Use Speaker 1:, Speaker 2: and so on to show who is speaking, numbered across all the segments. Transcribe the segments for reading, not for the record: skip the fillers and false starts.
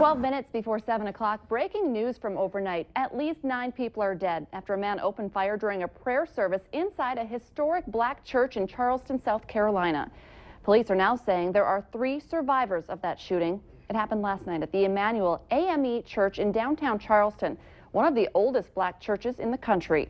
Speaker 1: 12 minutes before 7 o'clock, breaking news from overnight. At least 9 people are dead after a man opened fire during a prayer service inside a historic black church in Charleston, South Carolina. Police are now saying there are 3 survivors of that shooting. It happened last night at the Emmanuel AME Church in downtown Charleston, one of the oldest black churches in the country.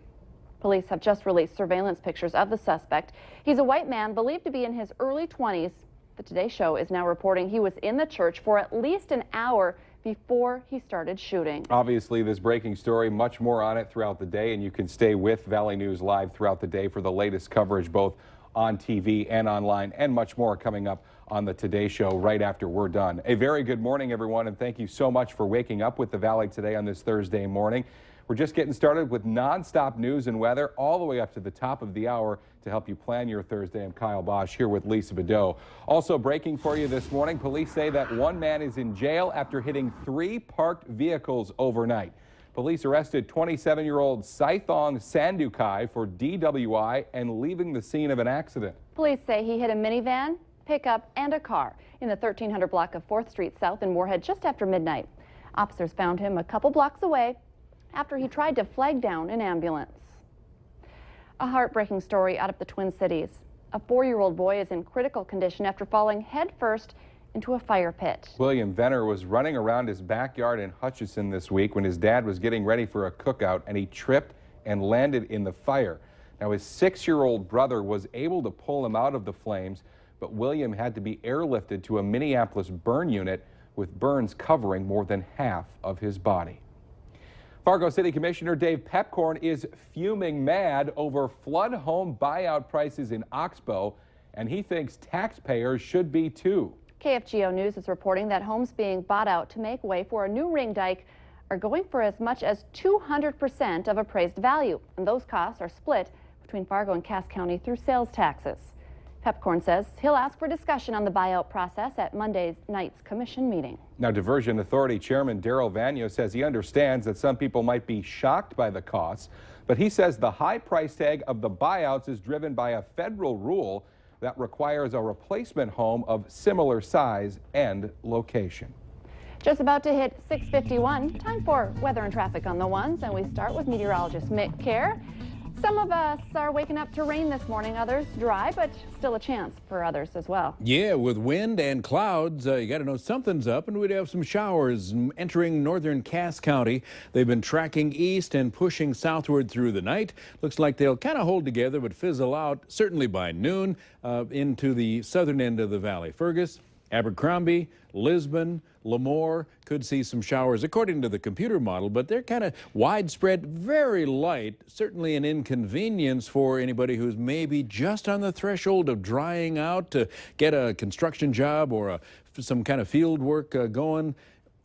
Speaker 1: Police have just released surveillance pictures of the suspect. He's a white man believed to be in his early 20s. The Today Show is now reporting he was in the church for at least an hour before he started shooting.
Speaker 2: Obviously, this breaking story, much more on it throughout the day, and you can stay with Valley News Live throughout the day for the latest coverage, both on TV and online, and much more coming up on the Today Show right after we're done. A very good morning, everyone, and thank you so much for waking up with the Valley today on this Thursday morning. We're just getting started with nonstop news and weather all the way up to the top of the hour to help you plan your Thursday. I'm Kyle Bosch here with Lisa Bedeau. Also breaking for you this morning, police say that one man is in jail after hitting 3 parked vehicles overnight. Police arrested 27-year-old Saithong Sandukai for DWI and leaving the scene of an accident.
Speaker 1: Police say he hit a minivan, pickup, and a car in the 1300 block of 4th Street South in Moorhead just after midnight. Officers found him a couple blocks away after he tried to flag down an ambulance. A heartbreaking story out of the Twin Cities. A 4-year-old boy is in critical condition after falling headfirst into a fire pit.
Speaker 2: William Venner was running around his backyard in Hutchinson this week when his dad was getting ready for a cookout, and he tripped and landed in the fire. Now, his 6-year-old brother was able to pull him out of the flames, but William had to be airlifted to a Minneapolis burn unit with burns covering more than half of his body. Fargo City Commissioner Dave Pepcorn is fuming mad over flood home buyout prices in Oxbow, and he thinks taxpayers should be too.
Speaker 1: KFGO News is reporting that homes being bought out to make way for a new ring dike are going for as much as 200% of appraised value, and those costs are split between Fargo and Cass County through sales taxes. Pepcorn says he'll ask for discussion on the buyout process at Monday night's commission meeting.
Speaker 2: Now, Diversion Authority Chairman Daryl Vanyo says he understands that some people might be shocked by the costs, but he says the high price tag of the buyouts is driven by a federal rule that requires a replacement home of similar size and location.
Speaker 1: Just about to hit 6:51. Time for weather and traffic on the ones, and we start with meteorologist Mick Kerr. Some of us are waking up to rain this morning, others dry, but still a chance for others as well.
Speaker 3: Yeah, with wind and clouds, you got to know something's up, and we'd have some showers entering northern Cass County. They've been tracking east and pushing southward through the night. Looks like they'll kind of hold together but fizzle out, certainly by noon, into the southern end of the valley. Fergus, Abercrombie, Lisbon, Lemoore could see some showers according to the computer model, but they're kind of widespread, very light, certainly an inconvenience for anybody who's maybe just on the threshold of drying out to get a construction job or some kind of field work going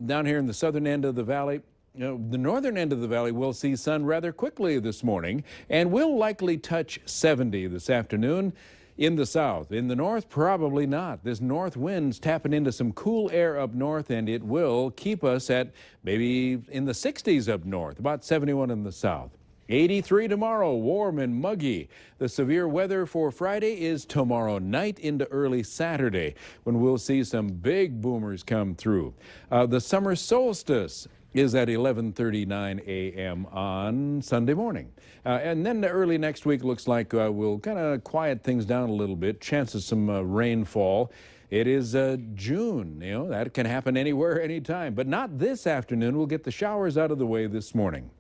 Speaker 3: down here in the southern end of the valley. You know, the northern end of the valley will see sun rather quickly this morning and will likely touch 70 this afternoon. In the south. In the north, probably not. This north wind's tapping into some cool air up north, and it will keep us at maybe in the 60s up north, about 71 in the south. 83 tomorrow, warm and muggy. The severe weather for Friday is tomorrow night into early Saturday, when we'll see some big boomers come through. The summer solstice is at 11:39 a.m. on Sunday morning. And then early next week looks like we'll kind of quiet things down a little bit, chances some rainfall. It is June, you know, that can happen anywhere, anytime, but not this afternoon. We'll get the showers out of the way this morning.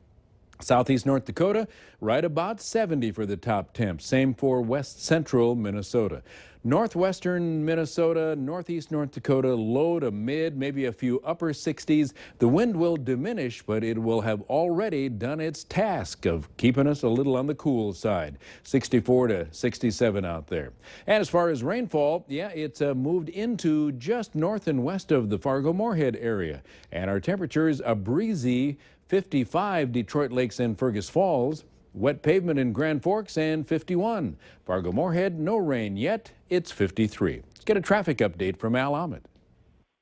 Speaker 3: Southeast North Dakota, right about 70 for the top temp. Same for west central Minnesota. Northwestern Minnesota, northeast North Dakota, low to mid, maybe a few upper 60s. The wind will diminish, but it will have already done its task of keeping us a little on the cool side. 64 to 67 out there. And as far as rainfall, yeah, it's moved into just north and west of the Fargo-Moorhead area. And our temperatures, a breezy 55 Detroit Lakes and Fergus Falls, wet pavement in Grand Forks, and 51. Fargo-Moorhead, no rain yet, it's 53. Let's get a traffic update from Al Ahmed.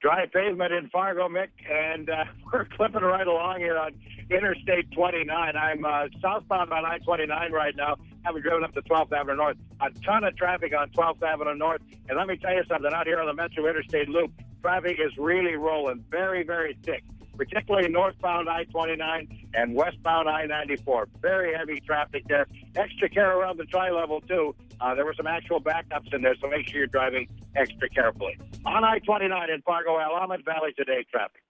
Speaker 4: Dry pavement in Fargo, Mick, and we're clipping right along here on Interstate 29. I'm southbound on I-29 right now, having driven up to 12th Avenue North. A ton of traffic on 12th Avenue North. And let me tell you something, out here on the Metro Interstate Loop, traffic is really rolling very, very thick, particularly northbound I-29 and westbound I-94. Very heavy traffic there. Extra care around the tri-level, too. There were some actual backups in there, so make sure you're driving extra carefully. On I-29 in Fargo, Willamette Valley today, traffic.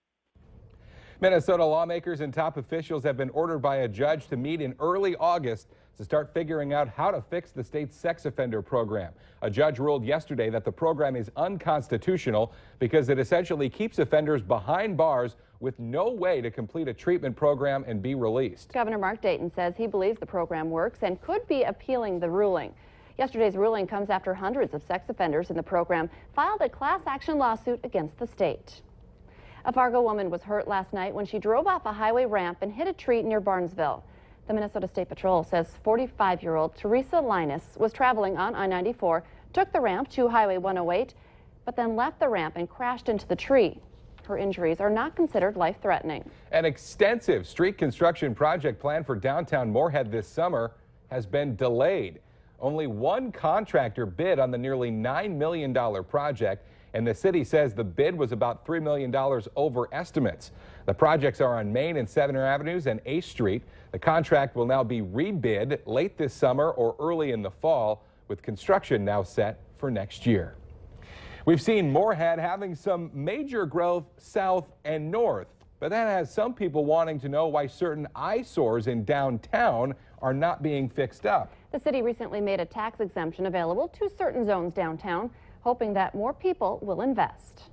Speaker 2: Minnesota lawmakers and top officials have been ordered by a judge to meet in early August to start figuring out how to fix the state's sex offender program. A judge ruled yesterday that the program is unconstitutional because it essentially keeps offenders behind bars with no way to complete a treatment program and be released.
Speaker 1: Governor Mark Dayton says he believes the program works and could be appealing the ruling. Yesterday's ruling comes after hundreds of sex offenders in the program filed a class action lawsuit against the state. A Fargo woman was hurt last night when she drove off a highway ramp and hit a tree near Barnesville. The Minnesota State Patrol says 45-year-old Teresa Linus was traveling on I-94, took the ramp to Highway 108, but then left the ramp and crashed into the tree. Her injuries are not considered life-threatening.
Speaker 2: An extensive street construction project planned for downtown Moorhead this summer has been delayed. Only one contractor bid on the nearly $9 million project, and the city says the bid was about $3 million over estimates. The projects are on Main and 7th Avenues and 8th Street. The contract will now be rebid late this summer or early in the fall, with construction now set for next year. We've seen Moorhead having some major growth south and north, but that has some people wanting to know why certain eyesores in downtown are not being fixed up.
Speaker 1: The city recently made a tax exemption available to certain zones downtown, hoping that more people will invest.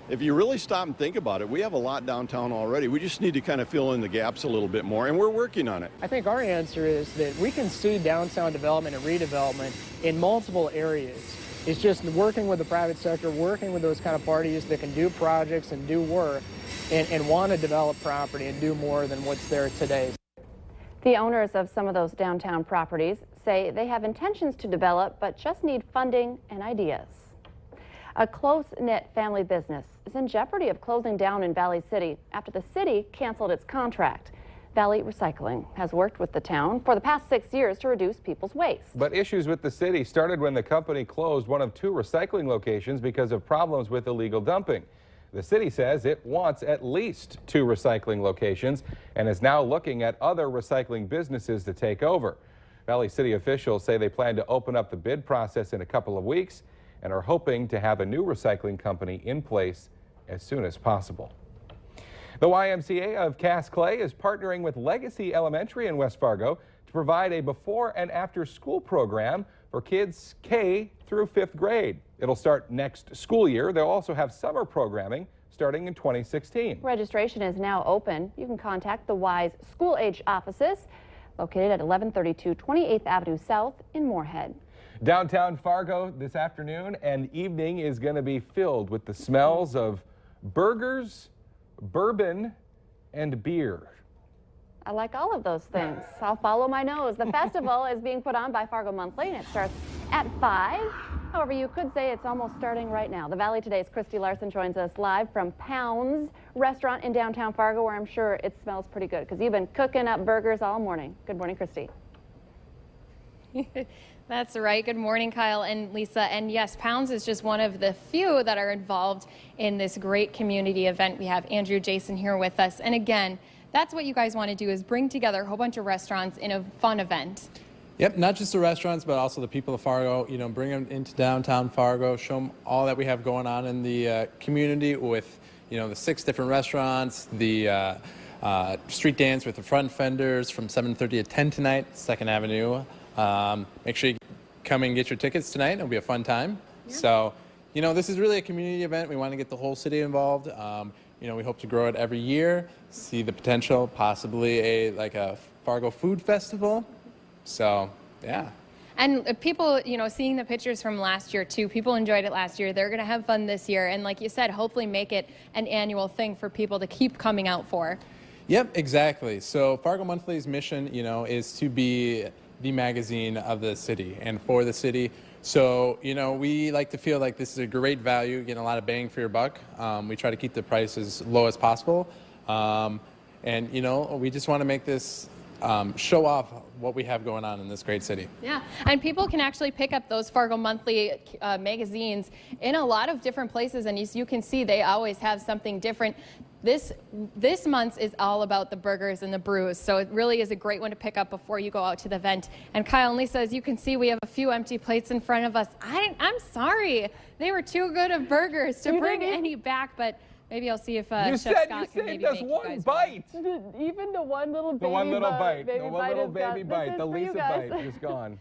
Speaker 5: If you really stop and think about it, we have a lot downtown already. We just need to kind of fill in the gaps a little bit more, and we're working on it.
Speaker 6: I think our answer is that we can see downtown development and redevelopment in multiple areas. It's just working with the private sector, working with those kind of parties that can do projects and do work and want to develop property and do more than what's there today.
Speaker 1: The owners of some of those downtown properties say they have intentions to develop, but just need funding and ideas. A close-knit family business is in jeopardy of closing down in Valley City after the city canceled its contract. Valley Recycling has worked with the town for the past 6 years to reduce people's waste.
Speaker 2: But issues with the city started when the company closed one of 2 recycling locations because of problems with illegal dumping. The city says it wants at least 2 recycling locations and is now looking at other recycling businesses to take over. Valley City officials say they plan to open up the bid process in a couple of weeks and are hoping to have a new recycling company in place as soon as possible. The YMCA of Cass Clay is partnering with Legacy Elementary in West Fargo to provide a before and after school program for kids K through 5th grade. It'll start next school year. They'll also have summer programming starting in 2016.
Speaker 1: Registration is now open. You can contact the Y's school-age offices located at 1132 28th Avenue South in Moorhead.
Speaker 2: Downtown Fargo this afternoon and evening is going to be filled with the smells of burgers, bourbon, and beer.
Speaker 1: I like all of those things. I'll follow my nose. The festival is being put on by Fargo Monthly and it starts at 5. However, you could say it's almost starting right now. The Valley Today's Christy Larson joins us live from Pounds Restaurant in downtown Fargo, where I'm sure it smells pretty good because you've been cooking up burgers all morning. Good morning, Christy.
Speaker 7: That's right. Good morning, Kyle and Lisa. And yes, Pounds is just one of the few that are involved in this great community event. We have Andrew Jason here with us. And again, that's what you guys want to do, is bring together a whole bunch of restaurants in a fun event.
Speaker 8: Yep, not just the restaurants, but also the people of Fargo. You know, bring them into downtown Fargo, show them all that we have going on in the community with, you know, the 6 different restaurants, the street dance with the front fenders from 7:30 to 10 tonight, 2nd Avenue. Make sure you come and get your tickets tonight. It'll be a fun time. Yeah. So, you know, this is really a community event. We want to get the whole city involved. You know, we hope to grow it every year, see the potential, possibly a Fargo food festival. So, yeah.
Speaker 7: And people, you know, seeing the pictures from last year too, people enjoyed it last year. They're going to have fun this year. And like you said, hopefully make it an annual thing for people to keep coming out for.
Speaker 8: Yep, exactly. So Fargo Monthly's mission, you know, is to be the magazine of the city and for the city. So, you know, we like to feel like this is a great value, getting a lot of bang for your buck. We try to keep the price as low as possible. And, you know, we just want to make this show off what we have going on in this great city.
Speaker 7: Yeah, and people can actually pick up those Fargo Monthly magazines in a lot of different places, and as you can see, they always have something different. This month is all about the burgers and the brews, so it really is a great one to pick up before you go out to the event. And Kyle and Lisa, as you can see, we have a few empty plates in front of us. I'm sorry, they were too good of burgers to bring any back, but maybe I'll see if Chef Scott can maybe make you guys
Speaker 2: bite.
Speaker 1: Even the one little baby
Speaker 2: The one little bite.
Speaker 1: baby
Speaker 2: The one little baby bite. The
Speaker 1: This is for you
Speaker 2: Lisa
Speaker 1: guys.
Speaker 2: bite is gone.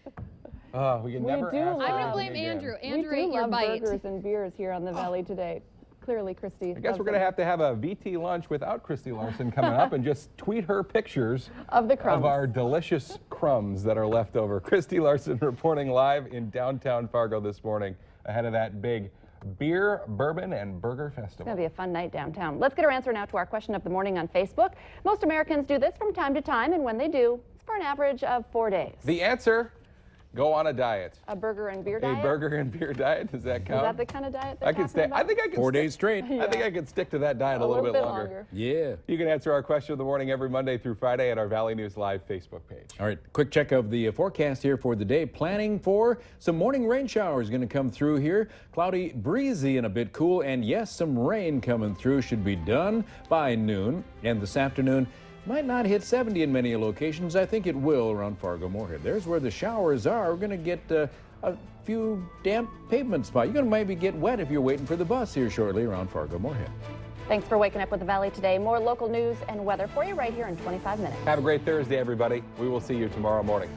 Speaker 2: Oh, we can never
Speaker 1: do
Speaker 2: ask
Speaker 1: love-
Speaker 2: for
Speaker 7: I'm going to
Speaker 2: anything
Speaker 7: blame
Speaker 2: again.
Speaker 7: Andrew.
Speaker 1: We
Speaker 7: Andrew
Speaker 1: do
Speaker 7: ate your
Speaker 1: love
Speaker 7: bite.
Speaker 1: burgers and beers here on the Valley today. Clearly, Christy.
Speaker 2: I guess we're going to have a VT lunch without Christy Larson coming up and just tweet her pictures
Speaker 1: Of the crumbs.
Speaker 2: of our delicious crumbs that are left over. Christy Larson reporting live in downtown Fargo this morning ahead of that big beer, bourbon, and burger festival.
Speaker 1: It's going to be a fun night downtown. Let's get our answer now to our question of the morning on Facebook. Most Americans do this from time to time, and when they do, it's for an average of 4 days.
Speaker 2: The answer, go on a diet.
Speaker 1: A burger and beer diet?
Speaker 2: A burger and beer diet, does that count?
Speaker 1: Is that the kind of diet
Speaker 2: I can stay. I think I can
Speaker 3: 4
Speaker 2: stick-
Speaker 3: days straight.
Speaker 2: I think I could stick to that diet a little bit longer.
Speaker 3: Yeah.
Speaker 2: You can answer our question of the morning every Monday through Friday at our Valley News Live Facebook page.
Speaker 3: All right, quick check of the forecast here for the day. Planning for some morning rain showers going to come through here. Cloudy, breezy, and a bit cool. And yes, some rain coming through. Should be done by noon. And this afternoon, might not hit 70 in many locations. I think it will around Fargo-Moorhead. There's where the showers are. We're going to get a few damp pavement spots. You're going to maybe get wet if you're waiting for the bus here shortly around Fargo-Moorhead.
Speaker 1: Thanks for waking up with the Valley today. More local news and weather for you right here in 25 minutes.
Speaker 2: Have a great Thursday, everybody. We will see you tomorrow morning.